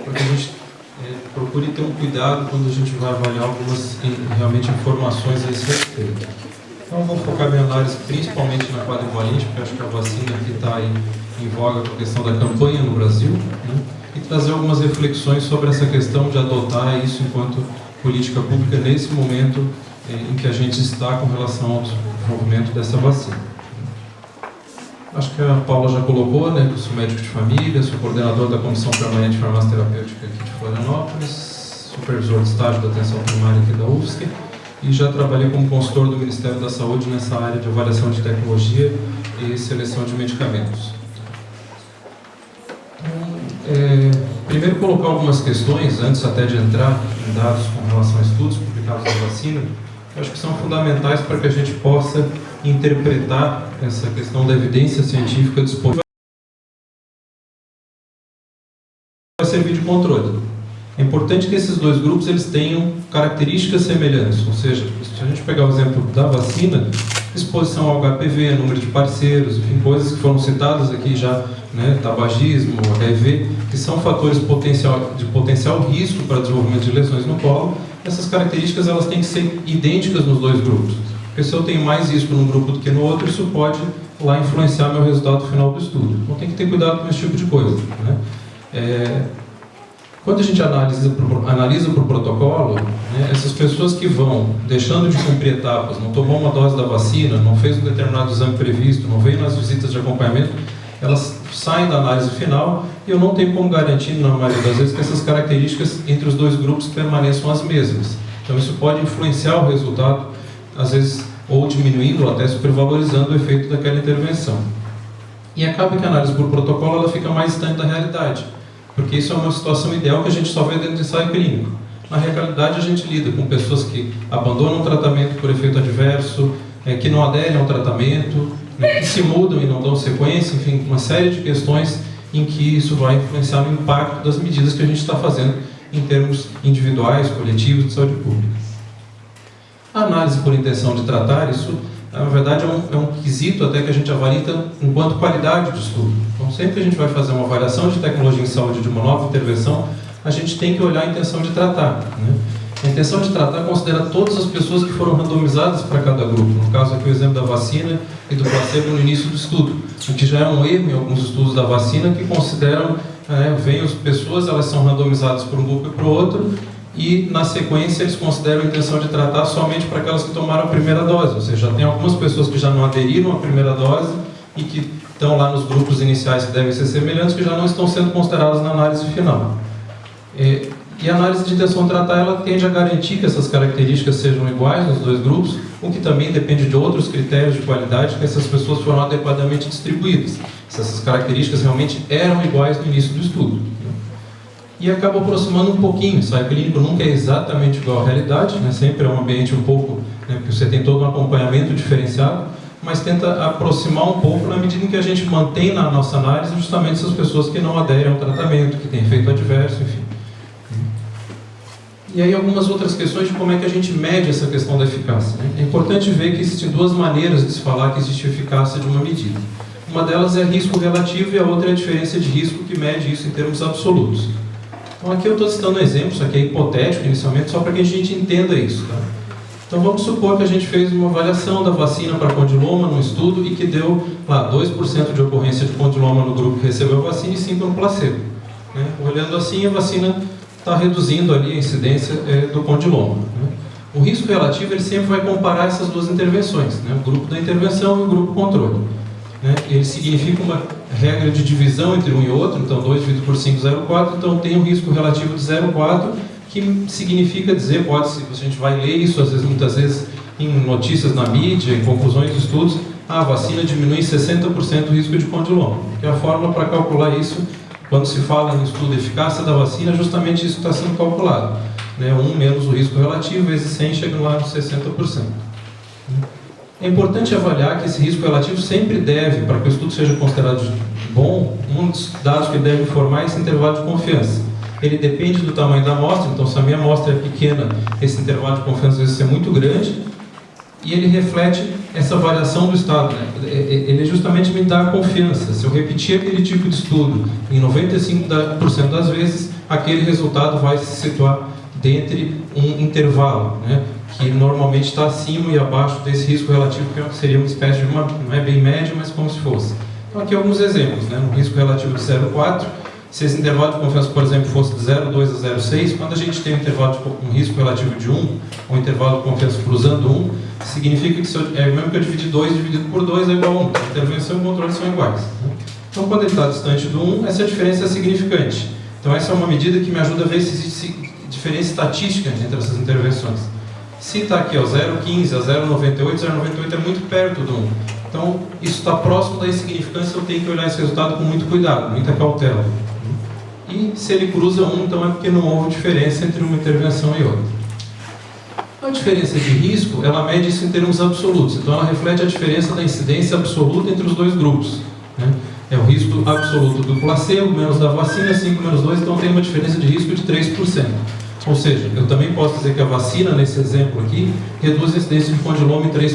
para que a gente procure ter um cuidado quando a gente vai avaliar algumas realmente informações a esse respeito. Então, eu vou focar minha análise principalmente na quadrivalente, porque acho que a vacina que está aí em voga com a questão da campanha no Brasil, né? E trazer algumas reflexões sobre essa questão de adotar isso enquanto política pública nesse momento em que a gente está com relação ao desenvolvimento dessa vacina. Acho que a Paula já colocou, né, que eu sou médico de família, sou coordenador da Comissão Permanente de Farmácia Terapêutica aqui de Florianópolis, supervisor de estágio da atenção primária aqui da UFSC, e já trabalhei como consultor do Ministério da Saúde nessa área de avaliação de tecnologia e seleção de medicamentos. Então, primeiro colocar algumas questões, antes até de entrar em dados com relação a estudos publicados da vacina, eu acho que são fundamentais para que a gente possa interpretar essa questão da evidência científica disponível. Vai servir de controle. É importante que esses dois grupos eles tenham características semelhantes, ou seja, se a gente pegar o exemplo da vacina, exposição ao HPV, número de parceiros, enfim, coisas que foram citadas aqui já, né, tabagismo, HIV, que são fatores de potencial risco para o desenvolvimento de lesões no colo. Essas características elas têm que ser idênticas nos dois grupos, porque se eu tenho mais risco num grupo do que no outro, isso pode lá influenciar meu resultado final do estudo. Então tem que ter cuidado com esse tipo de coisa, né? Quando a gente analisa por protocolo, né, essas pessoas que vão deixando de cumprir etapas, não tomou uma dose da vacina, não fez um determinado exame previsto, não veio nas visitas de acompanhamento, elas saem da análise final e eu não tenho como garantir, na maioria das vezes, que essas características entre os dois grupos permaneçam as mesmas. Então isso pode influenciar o resultado, às vezes, ou diminuindo ou até supervalorizando o efeito daquela intervenção. E acaba que a análise por protocolo ela fica mais distante da realidade, porque isso é uma situação ideal que a gente só vê dentro do ensaio clínico. Na realidade, a gente lida com pessoas que abandonam o tratamento por efeito adverso, que não aderem ao tratamento, que se mudam e não dão sequência, enfim, uma série de questões em que isso vai influenciar no impacto das medidas que a gente está fazendo em termos individuais, coletivos, de saúde pública. A análise por intenção de tratar, isso, na verdade, é um quesito até que a gente avalia enquanto qualidade do estudo. Então, sempre que a gente vai fazer uma avaliação de tecnologia em saúde de uma nova intervenção, a gente tem que olhar a intenção de tratar, né? A intenção de tratar considera todas as pessoas que foram randomizadas para cada grupo. No caso aqui o exemplo da vacina e do placebo no início do estudo, o que já é um erro em alguns estudos da vacina que consideram, vem as pessoas, elas são randomizadas por um grupo e para o outro, e na sequência eles consideram a intenção de tratar somente para aquelas que tomaram a primeira dose, ou seja, já tem algumas pessoas que já não aderiram à primeira dose e que estão lá nos grupos iniciais que devem ser semelhantes, que já não estão sendo consideradas na análise final. E a análise de intenção de tratar, ela tende a garantir que essas características sejam iguais nos dois grupos, o que também depende de outros critérios de qualidade, que essas pessoas foram adequadamente distribuídas. Se essas características realmente eram iguais no início do estudo. E acaba aproximando um pouquinho. O ensaio clínico nunca é exatamente igual à realidade, né? Sempre é um ambiente um pouco, né, porque você tem todo um acompanhamento diferenciado, mas tenta aproximar um pouco na medida em que a gente mantém na nossa análise justamente essas pessoas que não aderem ao tratamento, que têm efeito adverso, enfim. E aí algumas outras questões de como é que a gente mede essa questão da eficácia, né? É importante ver que existem duas maneiras de se falar que existe eficácia de uma medida. Uma delas é risco relativo e a outra é a diferença de risco, que mede isso em termos absolutos. Então aqui eu estou citando um exemplo, isso aqui é hipotético inicialmente, só para que a gente entenda isso, tá? Então vamos supor que a gente fez uma avaliação da vacina para condiloma num estudo e que deu lá 2% de ocorrência de condiloma no grupo que recebeu a vacina e 5% no placebo, né? Olhando assim, a vacina está reduzindo ali a incidência do condiloma, né? O risco relativo ele sempre vai comparar essas duas intervenções, né? O grupo da intervenção e o grupo controle, né? Ele significa uma regra de divisão entre um e outro, então 2 dividido por 5, 0,4, então tem um risco relativo de 0,4, que significa dizer, a gente vai ler isso muitas vezes em notícias na mídia, em conclusões de estudos, a vacina diminui em 60% o risco de condiloma, que é a fórmula para calcular isso. Quando se fala em estudo de eficácia da vacina, justamente isso está sendo calculado, né? 1 menos o risco relativo, vezes 100, chega lá nos 60%. É importante avaliar que esse risco relativo sempre deve, para que o estudo seja considerado bom, um dos dados que ele deve informar é esse intervalo de confiança. Ele depende do tamanho da amostra, então se a minha amostra é pequena, esse intervalo de confiança vai ser muito grande, e ele reflete essa variação do estado, né? Ele justamente me dá confiança. Se eu repetir aquele tipo de estudo em 95% das vezes, aquele resultado vai se situar dentre um intervalo, né, que normalmente está acima e abaixo desse risco relativo, que seria uma espécie de uma, não é bem média, mas como se fosse. Então aqui alguns exemplos, né, no risco relativo de 0,4, se esse intervalo de confiança, por exemplo, fosse de 0,2 a 0,6, quando a gente tem um risco relativo de 1, ou um intervalo de confiança cruzando 1, significa que mesmo que eu dividir 2 dividido por 2 é igual a 1. A intervenção e o controle são iguais, né? Então, quando ele está distante do 1, essa diferença é significante. Então, essa é uma medida que me ajuda a ver se existe diferença estatística entre essas intervenções. Se está aqui, 0,15 a 0,98, 0,98 é muito perto do 1. Então, isso está próximo da insignificância, eu tenho que olhar esse resultado com muito cuidado, muita cautela. E se ele cruza 1, então é porque não houve diferença entre uma intervenção e outra. A diferença de risco, ela mede isso em termos absolutos. Então, ela reflete a diferença da incidência absoluta entre os dois grupos, né? É o risco absoluto do placebo menos da vacina, 5 menos 2, então tem uma diferença de risco de 3%. Ou seja, eu também posso dizer que a vacina, nesse exemplo aqui, reduz a incidência de condiloma em 3%.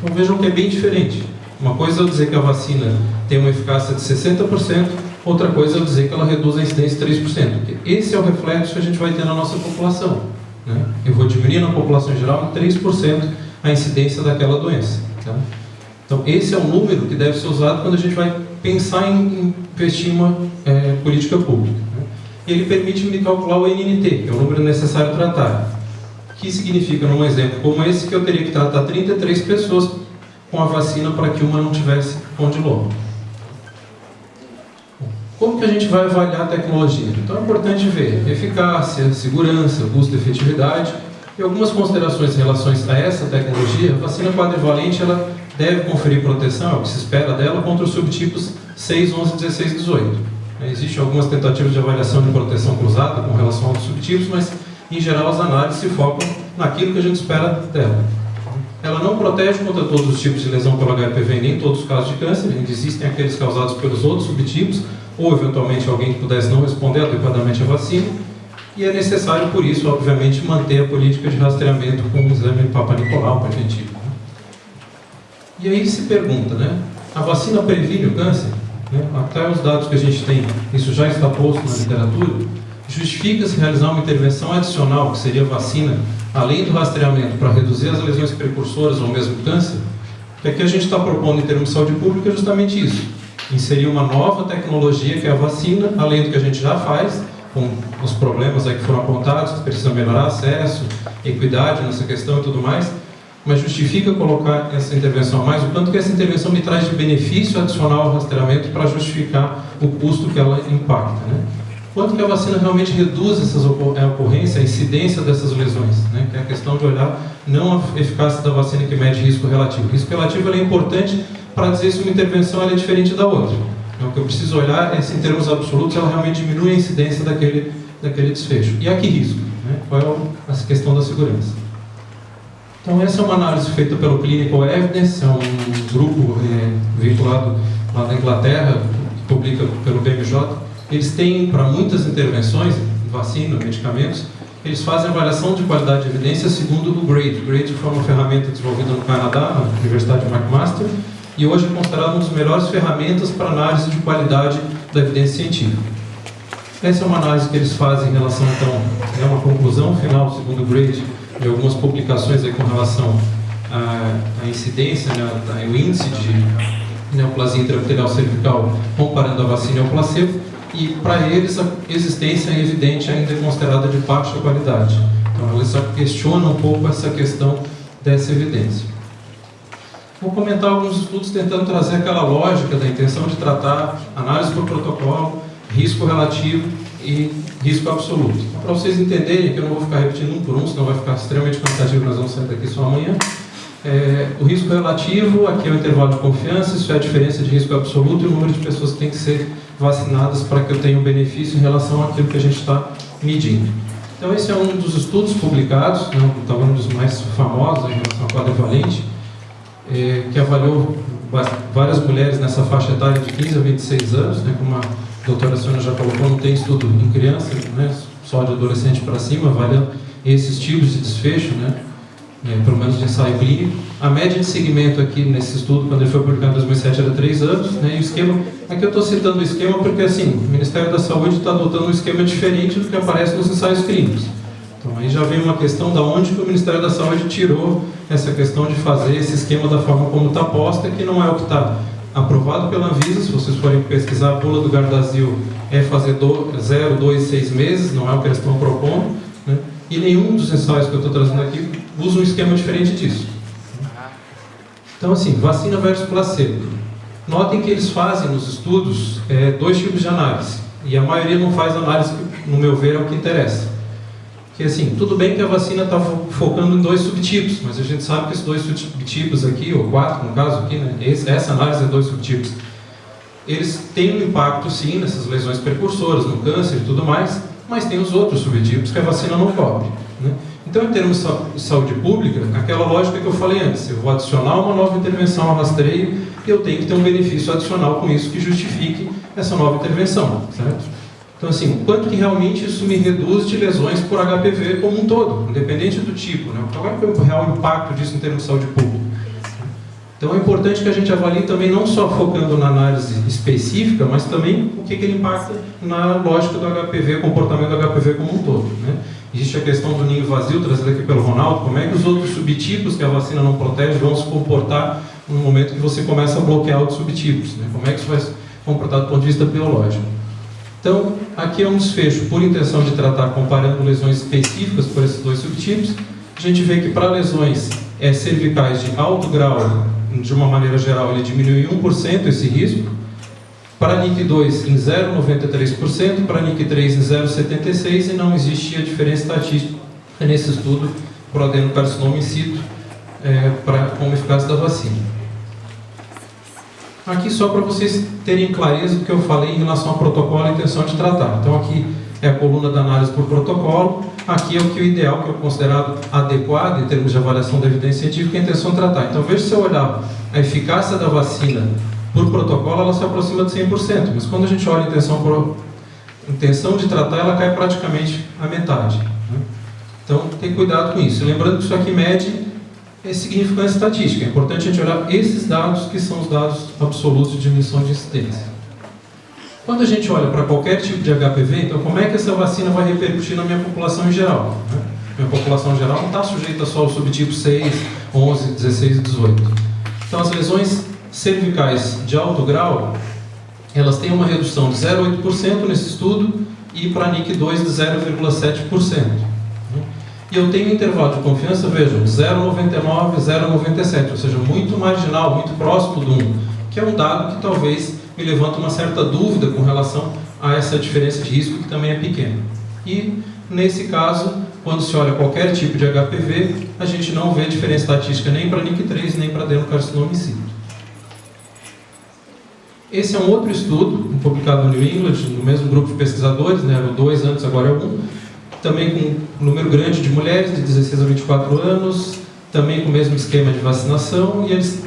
Então vejam que é bem diferente. Uma coisa é eu dizer que a vacina tem uma eficácia de 60%, outra coisa é eu dizer que ela reduz a incidência de 3%. Porque esse é o reflexo que a gente vai ter na nossa população, né? Eu vou diminuir na população em geral em 3% a incidência daquela doença, tá? Então esse é o número que deve ser usado quando a gente vai pensar em investir em uma política pública, né? E ele permite me calcular o NNT, que é o número necessário tratar. Que significa, num exemplo como esse, que eu teria que tratar 33 pessoas com a vacina para que uma não tivesse condiloma. Como que a gente vai avaliar a tecnologia? Então é importante ver eficácia, segurança, custo-efetividade e algumas considerações em relação a essa tecnologia. A vacina quadrivalente ela deve conferir proteção, é o que se espera dela, contra os subtipos 6, 11, 16 e 18. Existem algumas tentativas de avaliação de proteção cruzada com relação aos subtipos, mas em geral as análises se focam naquilo que a gente espera dela. Ela não protege contra todos os tipos de lesão pelo HPV, nem todos os casos de câncer, ainda existem aqueles causados pelos outros subtipos, ou eventualmente alguém que pudesse não responder adequadamente à vacina, e é necessário, por isso, obviamente, manter a política de rastreamento com o exame Papa Nicolau preventivo. E aí se pergunta, né, a vacina previne o câncer? Até os dados que a gente tem, isso já está posto na literatura, justifica-se realizar uma intervenção adicional, que seria a vacina, além do rastreamento, para reduzir as lesões precursoras ou mesmo câncer? Porque aqui a gente está propondo, em termos de saúde pública, justamente isso. Inserir uma nova tecnologia, que é a vacina, além do que a gente já faz, com os problemas aí que foram apontados, que precisa melhorar acesso, equidade nessa questão e tudo mais, mas justifica colocar essa intervenção a mais, o quanto que essa intervenção me traz de benefício adicional ao rastreamento para justificar o custo que ela impacta, né? Quanto que a vacina realmente reduz a ocorrência, a incidência dessas lesões, né? Que é a questão de olhar não a eficácia da vacina que mede risco relativo. O risco relativo é importante para dizer se uma intervenção é diferente da outra. Então, o que eu preciso olhar é se, em termos absolutos, ela realmente diminui a incidência daquele desfecho. E a que risco, né? Qual é a questão da segurança? Então, essa é uma análise feita pelo Clinical Evidence, é um grupo vinculado lá na Inglaterra, que publica pelo BMJ. Eles têm, para muitas intervenções, vacina, medicamentos, eles fazem avaliação de qualidade de evidência segundo o GRADE. O GRADE foi uma ferramenta desenvolvida no Canadá, na Universidade de McMaster, e hoje é considerado uma das melhores ferramentas para análise de qualidade da evidência científica. Essa é uma análise que eles fazem em relação, então, é uma conclusão final, segundo o GRADE, de algumas publicações aí com relação à incidência, né, o índice de neoplasia intraepitelial cervical comparando a vacina e o placebo, e para eles a existência é evidente ainda é considerada de baixa qualidade. Então eles questionam um pouco essa questão dessa evidência. Vou comentar alguns estudos tentando trazer aquela lógica da intenção de tratar análise por protocolo, risco relativo e risco absoluto. Então, para vocês entenderem, que eu não vou ficar repetindo um por um, senão vai ficar extremamente cansativo, nós vamos sair daqui só amanhã. O risco relativo, aqui é o intervalo de confiança, isso é a diferença de risco absoluto e o número de pessoas que têm que ser vacinadas para que eu tenha um benefício em relação àquilo que a gente está medindo. Então esse é um dos estudos publicados, né, talvez um dos mais famosos em relação ao quadrivalente, que avaliou várias mulheres nessa faixa etária de 15 a 26 anos, né, como a doutora Sônia já colocou, não tem estudo em criança, né, só de adolescente para cima, avalia esses tipos de desfecho, né. pelo menos de ensaio clínico. A média de segmento aqui nesse estudo, quando ele foi publicado em 2007, era 3 anos. E o esquema, aqui eu estou citando o esquema porque assim, o Ministério da Saúde está adotando um esquema diferente do que aparece nos ensaios clínicos. Então aí já vem uma questão da onde que o Ministério da Saúde tirou essa questão de fazer esse esquema da forma como está posta, que não é o que está aprovado pela Anvisa. Se vocês forem pesquisar, a bula do Gardasil é fazer 0, 2, 6 meses, não é o que eles estão propondo, né? E nenhum dos ensaios que eu estou trazendo aqui usa um esquema diferente disso. Então assim, vacina versus placebo. Notem que eles fazem nos estudos 2 tipos de análise, e a maioria não faz análise que, no meu ver, é o que interessa. Que assim, tudo bem que a vacina está focando em 2 subtipos, mas a gente sabe que esses 2 subtipos aqui, ou 4 no caso aqui, né, essa análise é 2 subtipos, eles têm um impacto sim nessas lesões precursoras, no câncer e tudo mais, mas tem os outros subtipos que a vacina não cobre, né? Então, em termos de saúde pública, aquela lógica que eu falei antes, eu vou adicionar uma nova intervenção ao rastreio e eu tenho que ter um benefício adicional com isso que justifique essa nova intervenção, certo? Então, assim, o quanto que realmente isso me reduz de lesões por HPV como um todo, independente do tipo, né? Qual é o real impacto disso em termos de saúde pública? Então, é importante que a gente avalie também, não só focando na análise específica, mas também o que ele impacta na lógica do HPV, comportamento do HPV como um todo, né? Existe a questão do ninho vazio, trazida aqui pelo Ronaldo, como é que os outros subtipos que a vacina não protege vão se comportar no momento que você começa a bloquear outros subtipos, né? Como é que isso vai se comportar do ponto de vista biológico? Então, aqui é um desfecho por intenção de tratar, comparando lesões específicas por esses 2 subtipos. A gente vê que para lesões cervicais de alto grau, de uma maneira geral, ele diminui em 1% esse risco. Para NIC2 em 0,93%, para NIC3 em 0,76%, e não existia diferença estatística nesse estudo para o adenocarcinoma in situ como eficácia da vacina. Aqui só para vocês terem clareza do que eu falei em relação ao protocolo e intenção de tratar. Então aqui é a coluna da análise por protocolo, aqui é o que o ideal, que é considerado adequado em termos de avaliação da evidência científica e a intenção de tratar. Então veja, se eu olhar a eficácia da vacina por protocolo, ela se aproxima de 100%, mas quando a gente olha a intenção de tratar, ela cai praticamente à metade, né? Então tem cuidado com isso. Lembrando que isso aqui mede significância estatística. É importante a gente olhar esses dados, que são os dados absolutos de diminuição de incidência. Quando a gente olha para qualquer tipo de HPV, então como é que essa vacina vai repercutir na minha população em geral, né? Minha população em geral não está sujeita só ao subtipo 6, 11, 16 e 18. Então as lesões cervicais de alto grau, elas têm uma redução de 0,8% nesse estudo e para NIC2 de 0,7%. E eu tenho um intervalo de confiança, vejam, 0,99, 0,97, ou seja, muito marginal, muito próximo do 1, que é um dado que talvez me levanta uma certa dúvida com relação a essa diferença de risco, que também é pequena. E, nesse caso, quando se olha qualquer tipo de HPV, a gente não vê diferença estatística nem para NIC3, nem para adenocarcinoma in situ. Esse é um outro estudo, publicado no New England, no mesmo grupo de pesquisadores, né, eram 2 antes, agora é 1, também com um número grande de mulheres de 16 a 24 anos, também com o mesmo esquema de vacinação, e eles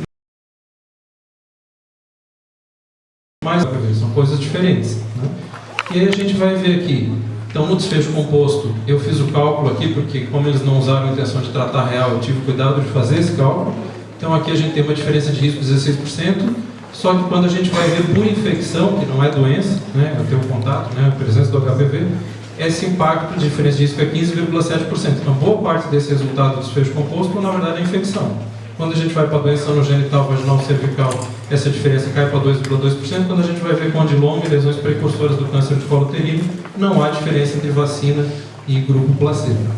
são coisas diferentes, né? E aí a gente vai ver aqui, então no desfecho composto, eu fiz o cálculo aqui, porque como eles não usaram a intenção de tratar real, eu tive cuidado de fazer esse cálculo. Então aqui a gente tem uma diferença de risco de 16%, só que quando a gente vai ver por infecção, que não é doença, né, eu tenho contato, né, a presença do HPV, esse impacto de diferença de risco é 15,7%. Então, boa parte desse resultado do desfecho composto, na verdade, é infecção. Quando a gente vai para a doença no genital, vaginal, cervical, essa diferença cai para 2,2%. Quando a gente vai ver condiloma e lesões precursoras do câncer de colo uterino, não há diferença entre vacina e grupo placebo.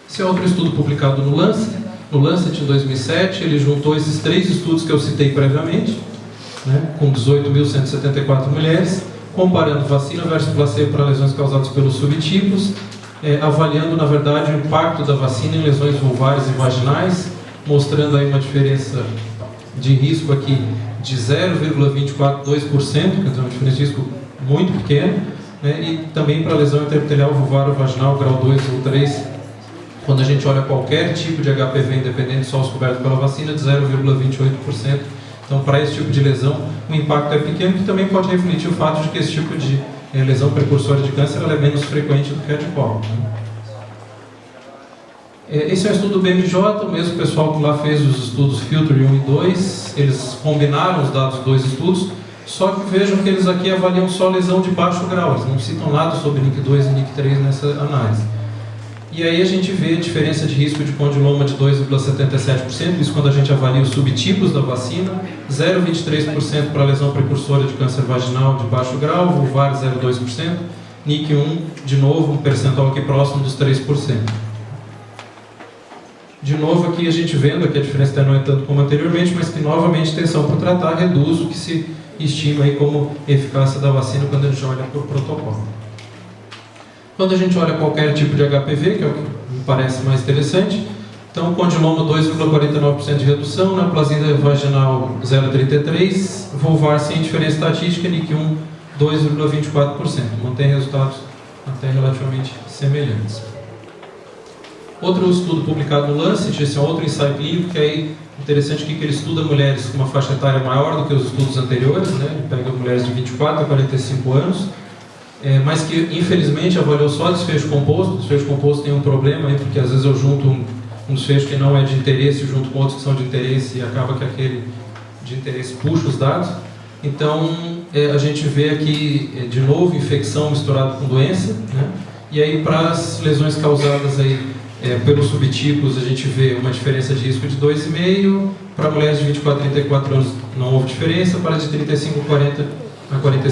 Esse é outro estudo publicado no Lancet. No Lancet, em 2007, ele juntou esses 3 estudos que eu citei previamente, né, com 18.174 mulheres, comparando vacina versus placebo para lesões causadas pelos subtipos, avaliando, na verdade, o impacto da vacina em lesões vulvares e vaginais, mostrando aí uma diferença de risco aqui de 0,242%, quer dizer, uma diferença de risco muito pequena, né, e também para lesão interepitelial vulvar ou vaginal, grau 2 ou 3, quando a gente olha qualquer tipo de HPV, independente de sólidos cobertos pela vacina, de 0,28%. Então, para esse tipo de lesão, o impacto é pequeno, que também pode refletir o fato de que esse tipo de lesão precursora de câncer ela é menos frequente do que a de colo, né? Esse é um estudo do BMJ, o mesmo pessoal que lá fez os estudos Filter 1 e 2, eles combinaram os dados dos dois estudos, só que vejam que eles aqui avaliam só lesão de baixo grau, eles não citam nada sobre NIC2 e NIC3 nessa análise. E aí a gente vê a diferença de risco de condiloma de 2,77%, isso quando a gente avalia os subtipos da vacina, 0,23% para lesão precursora de câncer vaginal de baixo grau, vulvar 0,2%, NIC1, de novo, um percentual aqui próximo dos 3%. De novo aqui a gente vendo que a diferença não é tanto como anteriormente, mas que novamente tensão por tratar reduz o que se estima aí como eficácia da vacina quando a gente olha por protocolo. Quando a gente olha qualquer tipo de HPV, que é o que me parece mais interessante, então condiloma 2,49% de redução, neoplasia vaginal 0,33%, vulvar sem diferença estatística, NIC1 2,24%, mantém resultados até relativamente semelhantes. Outro estudo publicado no Lancet, esse é outro ensaio clínico, que é interessante que ele estuda mulheres com uma faixa etária maior do que os estudos anteriores, né? Ele pega mulheres de 24 a 45 anos, mas que infelizmente avaliou só desfecho composto. O desfecho composto tem um problema aí, porque às vezes eu junto um desfecho que não é de interesse junto com outros que são de interesse e acaba que aquele de interesse puxa os dados. Então a gente vê aqui de novo infecção misturada com doença, né? E aí para as lesões causadas aí pelos subtipos a gente vê uma diferença de risco de 2,5%, para mulheres de 24 a 34 anos não houve diferença, para de 35 a 40 a 45